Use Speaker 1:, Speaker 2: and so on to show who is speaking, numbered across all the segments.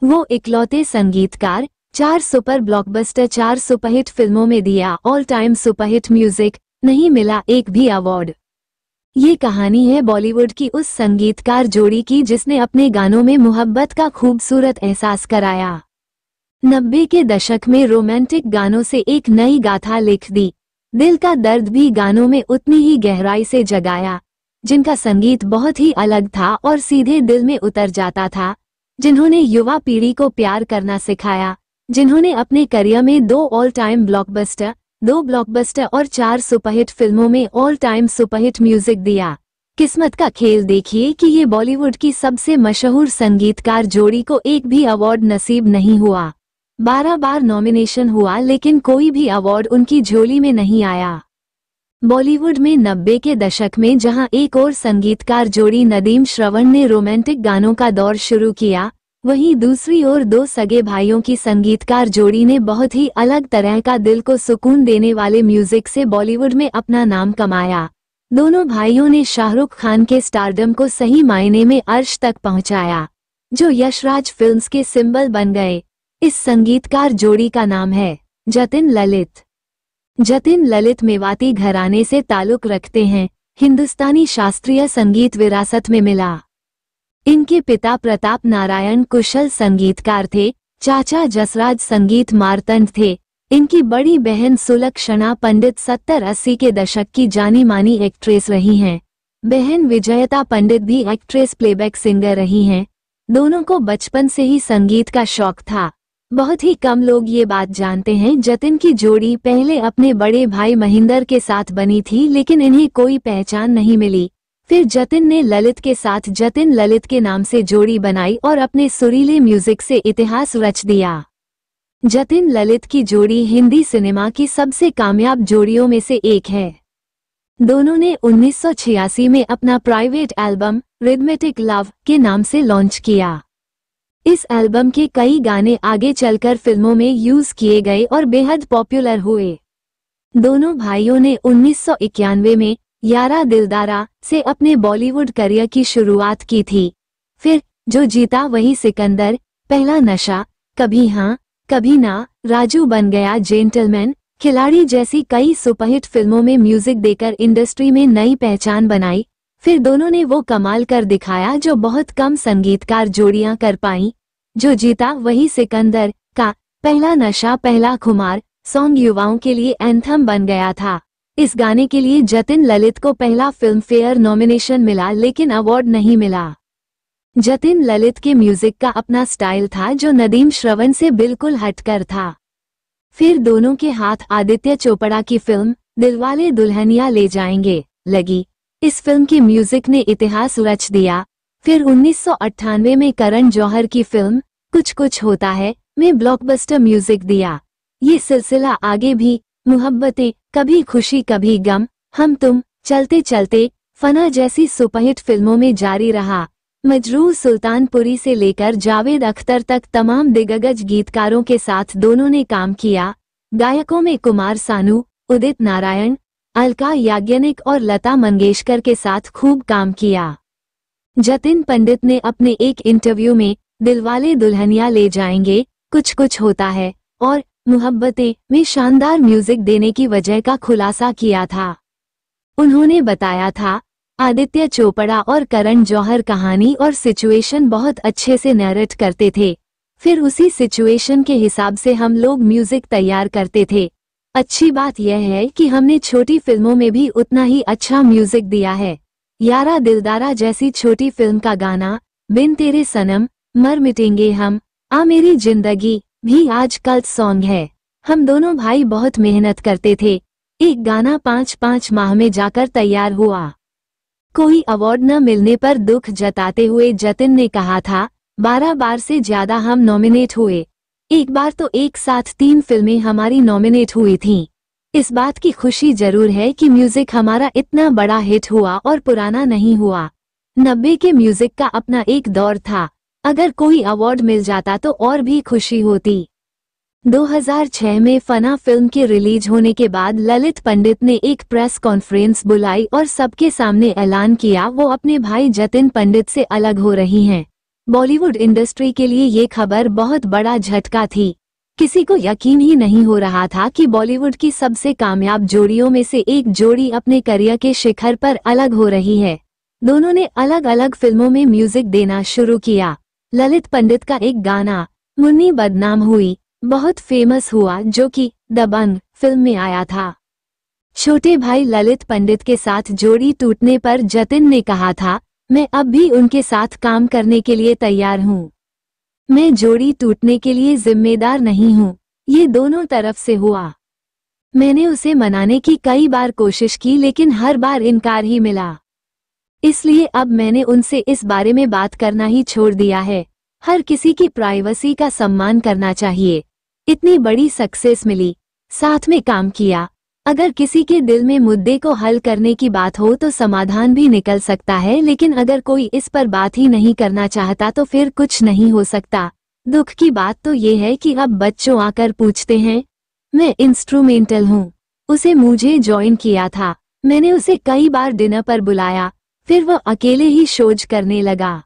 Speaker 1: वो इकलौते संगीतकार, 4 सुपर ब्लॉकबस्टर, 4 सुपरहिट फिल्मों में दिया ऑल टाइम सुपरहिट म्यूजिक, नहीं मिला एक भी अवार्ड। ये कहानी है बॉलीवुड की उस संगीतकार जोड़ी की जिसने अपने गानों में मोहब्बत का खूबसूरत एहसास कराया। 90 के दशक में रोमांटिक गानों से एक नई गाथा लिख दी, दिल का दर्द भी गानों में उतनी ही गहराई से जगाया, जिनका संगीत बहुत ही अलग था और सीधे दिल में उतर जाता था, जिन्होंने युवा पीढ़ी को प्यार करना सिखाया, जिन्होंने अपने करियर में 2 ऑल टाइम ब्लॉकबस्टर, 2 ब्लॉकबस्टर और 4 सुपरहिट फिल्मों में ऑल टाइम सुपरहिट म्यूजिक दिया। किस्मत का खेल देखिए कि ये बॉलीवुड की सबसे मशहूर संगीतकार जोड़ी को एक भी अवार्ड नसीब नहीं हुआ। 12 बार नॉमिनेशन हुआ लेकिन कोई भी अवार्ड उनकी झोली में नहीं आया। बॉलीवुड में 90 के दशक में जहां एक और संगीतकार जोड़ी नदीम श्रवण ने रोमांटिक गानों का दौर शुरू किया, वहीं दूसरी ओर 2 सगे भाइयों की संगीतकार जोड़ी ने बहुत ही अलग तरह का दिल को सुकून देने वाले म्यूजिक से बॉलीवुड में अपना नाम कमाया। दोनों भाइयों ने शाहरुख खान के स्टारडम को सही मायने में अर्श तक पहुंचाया, जो यशराज फिल्म्स के सिंबल बन गए। इस संगीतकार जोड़ी का नाम है जतिन ललित। जतिन ललित मेवाती घराने से ताल्लुक रखते हैं, हिंदुस्तानी शास्त्रीय संगीत विरासत में मिला। इनके पिता प्रताप नारायण कुशल संगीतकार थे, चाचा जसराज संगीत मार्तंड थे। इनकी बड़ी बहन सुलक्षणा पंडित 70-80 के दशक की जानी मानी एक्ट्रेस रही हैं। बहन विजयता पंडित भी एक्ट्रेस प्लेबैक सिंगर रही हैं। दोनों को बचपन से ही संगीत का शौक था। बहुत ही कम लोग ये बात जानते हैं, जतिन की जोड़ी पहले अपने बड़े भाई महेंद्र के साथ बनी थी लेकिन इन्हें कोई पहचान नहीं मिली। फिर जतिन ने ललित के साथ जतिन ललित के नाम से जोड़ी बनाई और अपने सुरीले म्यूजिक से इतिहास रच दिया। जतिन ललित की जोड़ी हिंदी सिनेमा की सबसे कामयाब जोड़ियों में से एक है। दोनों ने 1986 में अपना प्राइवेट एल्बम रिदमेटिक लव के नाम से लॉन्च किया। इस एल्बम के कई गाने आगे चलकर फिल्मों में यूज किए गए और बेहद पॉपुलर हुए। दोनों भाइयों ने 1991 में यारा दिलदारा से अपने बॉलीवुड करियर की शुरुआत की थी। फिर जो जीता वही सिकंदर, पहला नशा, कभी हाँ कभी ना, राजू बन गया जेंटलमैन, खिलाड़ी जैसी कई सुपरहिट फिल्मों में म्यूजिक देकर इंडस्ट्री में नई पहचान बनाई। फिर दोनों ने वो कमाल कर दिखाया जो बहुत कम संगीतकार जोड़ियां कर पाईं। जो जीता वही सिकंदर का पहला नशा पहला खुमार सॉन्ग युवाओं के लिए एंथम बन गया था। इस गाने के लिए जतिन ललित को पहला फिल्म फेयर नॉमिनेशन मिला लेकिन अवार्ड नहीं मिला। जतिन ललित के म्यूजिक का अपना स्टाइल था जो नदीम श्रवण से बिल्कुल हटकर था। फिर दोनों के हाथ आदित्य चोपड़ा की फिल्म दिलवाले दुल्हनिया ले जाएंगे लगी। इस फिल्म के म्यूजिक ने इतिहास रच दिया। फिर 1998 में करण जौहर की फिल्म कुछ कुछ होता है में ब्लॉकबस्टर म्यूजिक दिया। ये सिलसिला आगे भी मोहब्बतें, कभी खुशी कभी गम, हम तुम, चलते चलते, फना जैसी सुपरहिट फिल्मों में जारी रहा। मजरूह सुल्तानपुरी से लेकर जावेद अख्तर तक तमाम दिग्गज गीतकारों के साथ दोनों ने काम किया। गायकों में कुमार सानू, उदित नारायण, अलका याग्निक और लता मंगेशकर के साथ खूब काम किया। जतिन पंडित ने अपने एक इंटरव्यू में दिलवाले दुल्हनिया ले जाएंगे, कुछ कुछ होता है और मोहब्बतें में शानदार म्यूजिक देने की वजह का खुलासा किया था। उन्होंने बताया था, आदित्य चोपड़ा और करण जौहर कहानी और सिचुएशन बहुत अच्छे से नैरेट करते थे। फिर उसी सिचुएशन के हिसाब से हम लोग म्यूजिक तैयार करते थे। अच्छी बात यह है कि हमने छोटी फिल्मों में भी उतना ही अच्छा म्यूजिक दिया है। यारा दिलदारा जैसी छोटी फिल्म का गाना बिन तेरे सनम, मर मिटेंगे हम, आ मेरी जिंदगी भी आज कल्ट सॉन्ग है। हम दोनों भाई बहुत मेहनत करते थे। एक गाना 5-5 माह में जाकर तैयार हुआ। कोई अवार्ड न मिलने पर दुख जताते हुए जतिन ने कहा था, 12 बार से ज्यादा हम नॉमिनेट हुए। एक बार तो एक साथ 3 फिल्में हमारी नॉमिनेट हुई थीं। इस बात की खुशी जरूर है कि म्यूजिक हमारा इतना बड़ा हिट हुआ और पुराना नहीं हुआ। 90 के म्यूजिक का अपना एक दौर था। अगर कोई अवार्ड मिल जाता तो और भी खुशी होती। 2006 में फना फिल्म के रिलीज होने के बाद ललित पंडित ने एक प्रेस कॉन्फ्रेंस बुलाई और सबके सामने ऐलान किया वो अपने भाई जतिन पंडित से अलग हो रही हैं। बॉलीवुड इंडस्ट्री के लिए ये खबर बहुत बड़ा झटका थी। किसी को यकीन ही नहीं हो रहा था कि बॉलीवुड की सबसे कामयाब जोड़ियों में से एक जोड़ी अपने करियर के शिखर पर अलग हो रही है। दोनों ने अलग अलग फिल्मों में म्यूजिक देना शुरू किया। ललित पंडित का एक गाना मुन्नी बदनाम हुई बहुत फेमस हुआ, जो कि दबंग फिल्म में आया था। छोटे भाई ललित पंडित के साथ जोड़ी टूटने पर जतिन ने कहा था, मैं अब भी उनके साथ काम करने के लिए तैयार हूँ। मैं जोड़ी टूटने के लिए जिम्मेदार नहीं हूँ, ये दोनों तरफ से हुआ। मैंने उसे मनाने की कई बार कोशिश की लेकिन हर बार इनकार ही मिला। इसलिए अब मैंने उनसे इस बारे में बात करना ही छोड़ दिया है। हर किसी की प्राइवेसी का सम्मान करना चाहिए। इतनी बड़ी सक्सेस मिली, साथ में काम किया। अगर किसी के दिल में मुद्दे को हल करने की बात हो तो समाधान भी निकल सकता है, लेकिन अगर कोई इस पर बात ही नहीं करना चाहता तो फिर कुछ नहीं हो सकता। दुख की बात तो ये है कि अब बच्चों आकर पूछते हैं, मैं इंस्ट्रूमेंटल हूँ। उसे मुझे ज्वाइन किया था, मैंने उसे कई बार डिनर पर बुलाया, फिर वो अकेले ही शोज करने लगा।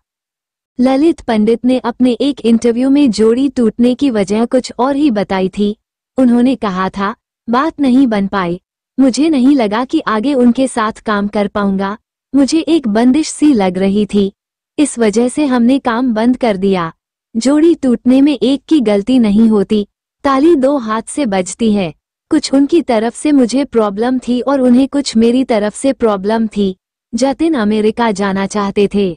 Speaker 1: ललित पंडित ने अपने एक इंटरव्यू में जोड़ी टूटने की वजह कुछ और ही बताई थी। उन्होंने कहा था, बात नहीं बन पाई। मुझे नहीं लगा कि आगे उनके साथ काम कर पाऊंगा। मुझे एक बंदिश सी लग रही थी, इस वजह से हमने काम बंद कर दिया। जोड़ी टूटने में एक की गलती नहीं होती, ताली दो हाथ से बजती है। कुछ उनकी तरफ से मुझे प्रॉब्लम थी और उन्हें कुछ मेरी तरफ से प्रॉब्लम थी। जतिन अमेरिका जाना चाहते थे।